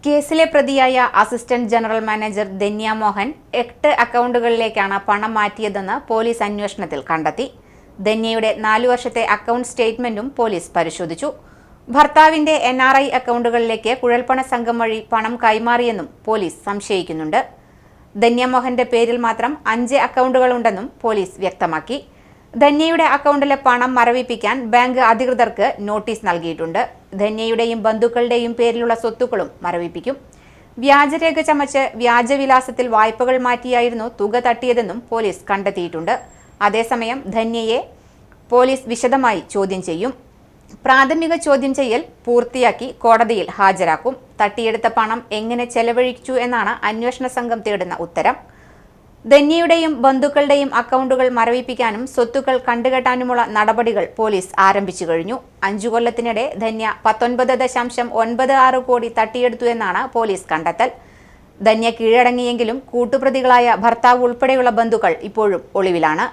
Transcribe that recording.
കേസിലെ പ്രതിയായ assistant general manager Dhanya Mohan 8 അക്കൗണ്ടുകളിലേക്കാണ് പണം മാറ്റിയതെന്ന് പോലീസ് അന്വേഷണത്തിൽ കണ്ടെത്തി. ധന്യയുടെ 4 വർഷത്തെ അക്കൗണ്ട് സ്റ്റേറ്റ്മെന്റും പോലീസ് പരിശോധിച്ചു. ഭർത്താവിന്റെ NRI അക്കൗണ്ടുകളിലേക്ക് കുഴൽപ്പണ സംഘം വഴി പണം കൈമാറിയെന്നും പോലീസ് സംശയിക്കുന്നുണ്ട്. ധന്യ മോഹന്റെ പേരിൽ മാത്രം 5 അക്കൗണ്ടുകളുണ്ടെന്നും പോലീസ് വ്യക്തമാക്കി. ധന്യയുടെ അക്കൗണ്ടിലെ പണം മരവിപ്പിക്കാൻ ബാങ്ക് അധികൃതർക്ക് നോട്ടീസ് നൽകിയിട്ടുണ്ട്. ധന്യയുടെയും ബന്ധുക്കളുടെയും പേരിലുള്ള സ്വത്തുക്കളും മരവിപ്പിക്കും. വ്യാജരേഖ ചമച്ച് വ്യാജവിലാസത്തിൽ വായ്പകൾ മാറ്റിയായിരുന്നു തുക തട്ടിയതെന്നും പോലീസ് കണ്ടെത്തിയിട്ടുണ്ട്. അതേസമയം ധന്യയെ പോലീസ് വിശദമായി ചോദ്യം ചെയ്യും. പ്രാഥമിക ചോദ്യം ചെയ്യൽ പൂർത്തിയാക്കി കോടതിയിൽ ഹാജരാക്കും. തട്ടിയെടുത്ത പണം എങ്ങനെ ചെലവഴിച്ചു എന്നാണ് അന്വേഷണ സംഘം തേടുന്ന ഉത്തരം. ധന്യയുടെയും ബന്ധുക്കളുടെയും അക്കൗണ്ടുകൾ മരവിപ്പിക്കാനും സ്വത്തുക്കൾ കണ്ടുകെട്ടാനുമുള്ള നടപടികൾ പോലീസ് ആരംഭിച്ചു കഴിഞ്ഞു. 5 കൊല്ലത്തിനിടെ ധന്യ 19.96 കോടി തട്ടിയെടുത്തു എന്നാണ് പോലീസ് കണ്ടെത്തൽ. ധന്യ കീഴടങ്ങിയെങ്കിലും കൂട്ടുപ്രതികളായ ഭർത്താവ് ഉൾപ്പെടെയുള്ള ബന്ധുക്കൾ ഇപ്പോഴും ഒളിവിലാണ്.